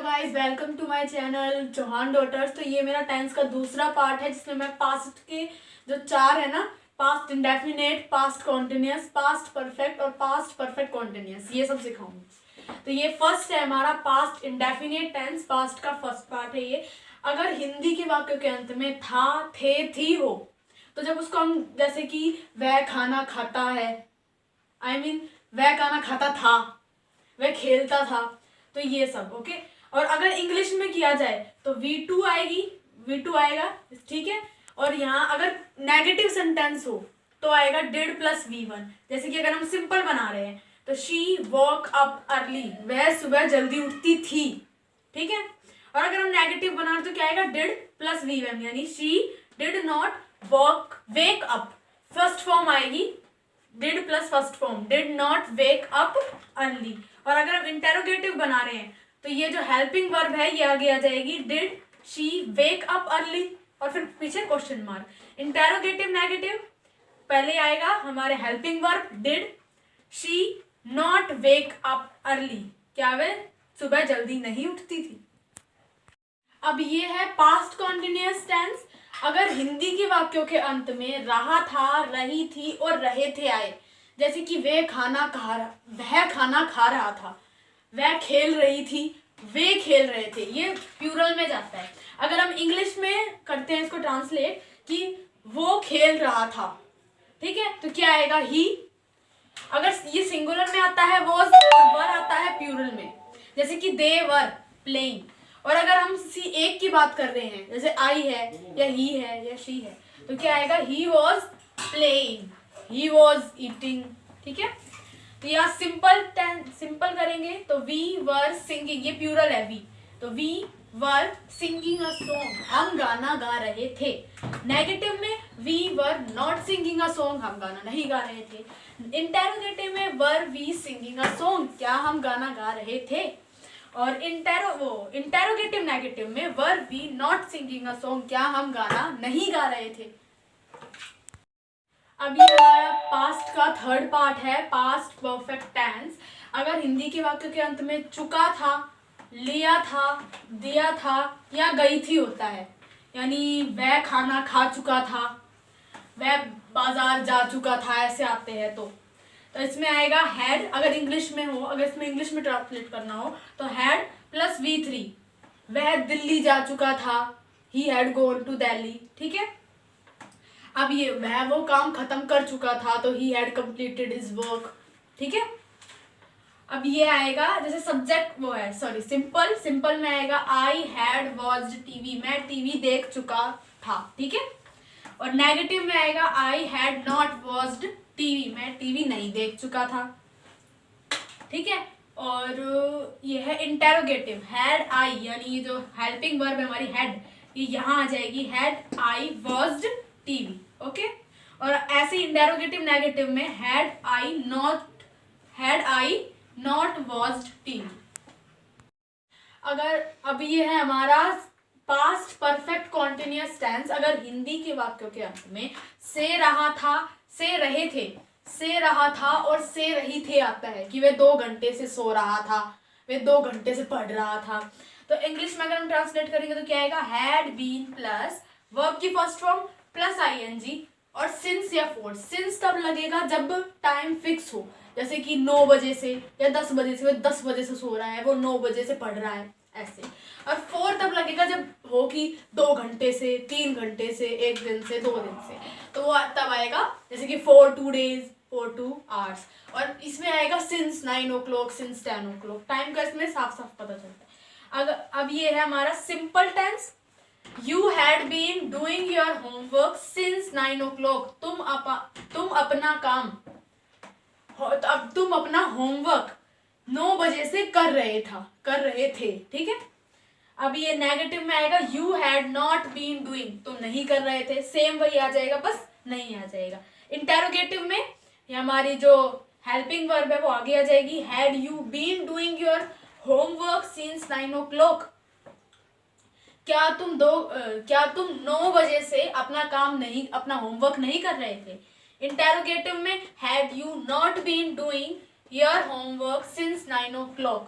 Guys, welcome to my channel Chauhan daughters. तो ये मेरा टेंस का दूसरा पार्ट है जिसमें मैं पास्ट के जो चार है ना, past indefinite, past continuous, past perfect और पास्ट परफेक्ट कॉन्टिन्यूस, ये सब सिखाऊंगी। तो ये फर्स्ट है हमारा पास्ट इंडेफिनेट टेंस, पास्ट का फर्स्ट पार्ट है ये। अगर हिंदी के वाक्यों के अंत में था, थे, थी हो, तो जब उसको हम जैसे कि वह खाना खाता है, वह खाना खाता था, वह खेलता था, तो ये सब ओके। और अगर इंग्लिश में किया जाए तो V2 आएगी, V2 आएगा, ठीक है। और यहाँ अगर नेगेटिव सेंटेंस हो तो आएगा डिड प्लस V1। जैसे कि अगर हम सिंपल बना रहे हैं तो शी वॉक अप अर्ली, वह सुबह जल्दी उठती थी, ठीक है। और अगर हम नेगेटिव बना रहे तो क्या आएगा, डिड प्लस V1, यानी she did not walk wake up, first form आएगी did plus first form, did not wake up early. और अगर हम इंटेरोगेटिव बना रहे हैं तो ये जो हेल्पिंग वर्ब है ये आगे आ जाएगी, did she wake up early, और फिर पीछे क्वेश्चन मार्क। इंटेरोगेटिव नेगेटिव पहले आएगा हमारे helping verb did she not wake up early, क्या वह सुबह जल्दी नहीं उठती थी। अब ये है पास्ट कॉन्टिन्यूअस टेंस। अगर हिंदी के वाक्यों के अंत में रहा था, रही थी और रहे थे आए, जैसे कि वह खाना खा रहा था, वह खेल रही थी, वे खेल रहे थे, ये प्लूरल में जाता है। अगर हम इंग्लिश में करते हैं इसको ट्रांसलेट कि वो खेल रहा था, ठीक है, तो क्या आएगा, ही। अगर ये सिंगुलर में आता है वॉज, और वर आता है प्लूरल में, जैसे कि दे वर प्लेइंग। और अगर हम किसी एक की बात कर रहे हैं, जैसे आई है या ही है या शी है, तो क्या आएगा, he was playing, he was eating, ठीक है। तो यहाँ सिंपल करेंगे तो वी वर सिंगिंग, ये प्लूरल है वी, तो we were singing a song, हम गाना गा रहे थे। नेगेटिव में we were not singing a song, हम गाना नहीं गा रहे थे। इंटेरोगेटिव में were we singing a song, क्या हम गाना गा रहे थे। और इंटेरोगेटिव नेगेटिव में were we not singing a song, क्या हम गाना नहीं गा रहे थे। अब ये हमारा पास्ट का थर्ड पार्ट है, पास्ट परफेक्ट टेंस। अगर हिंदी के वाक्य के अंत में चुका था, लिया था, दिया था या गई थी होता है, यानी वह खाना खा चुका था, वह बाजार जा चुका था, ऐसे आते हैं तो इसमें आएगा हैड। अगर इंग्लिश में हो, अगर इसमें इंग्लिश में ट्रांसलेट करना हो तो हैड प्लस V3, वह दिल्ली जा चुका था, he had gone to Delhi, ठीक है। अब ये वह वो काम खत्म कर चुका था तो he had completed his work, ठीक है। अब ये आएगा जैसे सब्जेक्ट वो है, सॉरी सिंपल में आएगा आई हैड वॉच्ड टीवी, मैं टीवी देख चुका था, ठीक है। और नेगेटिव में आएगा I had not watched TV, मैं टीवी नहीं देख चुका था, ठीक है। और ये है इंटेरोगेटिव, हैड आई, यानी ये जो हेल्पिंग वर्ब है हमारी हैड, ये यहाँ आ जाएगी, had I watched TV, okay. और ऐसे इंटेरोगेटिव नेगेटिव में had I not watched TV. अगर अब ये है हमारा पास्ट परफेक्ट कॉन्टिन्यूअस टेंस। अगर हिंदी के वाक्यों के अंत में से रहा था, से रहे थे, से रहा था और से रही थे आता है कि वे 2 घंटे से सो रहा था, वे 2 घंटे से पढ़ रहा था, तो इंग्लिश में अगर हम ट्रांसलेट करेंगे तो क्या आएगा, हैड बीन प्लस वर्ब की फर्स्ट फॉर्म प्लस ING और सिंस या फोर। सिंस तब लगेगा जब टाइम फिक्स हो, जैसे कि 9 बजे से या 10 बजे से, वो 10 बजे से सो रहा है, वो 9 बजे से पढ़ रहा है, ऐसे। और फोर तब लगेगा जब हो कि 2 घंटे से, 3 घंटे से, 1 दिन से, 2 दिन से, तो वो तब आएगा, जैसे कि for 2 days, for 2 hours। और इसमें आएगा since 9 o'clock, since 10 o'clock, time का इसमें साफ साफ पता चलता है। अगर अब ये है हमारा simple tense, you had been doing your homework since 9 o'clock, तुम अपना काम, तो अब तुम अपना होमवर्क 9 बजे से कर रहे थे, ठीक है। अब ये नेगेटिव में आएगा, you had not been doing, तुम नहीं कर रहे थे, सेम वही आ जाएगा, बस नहीं आ जाएगा। इंटेरोगेटिव में ये हमारी जो हेल्पिंग वर्ब है वो आगे आ जाएगी, had you been doing your homework since 9 o'clock, क्या तुम 9 बजे से अपना होमवर्क नहीं कर रहे थे। इंटेरोगेटिव में had you not been doing your homework since 9 o'clock,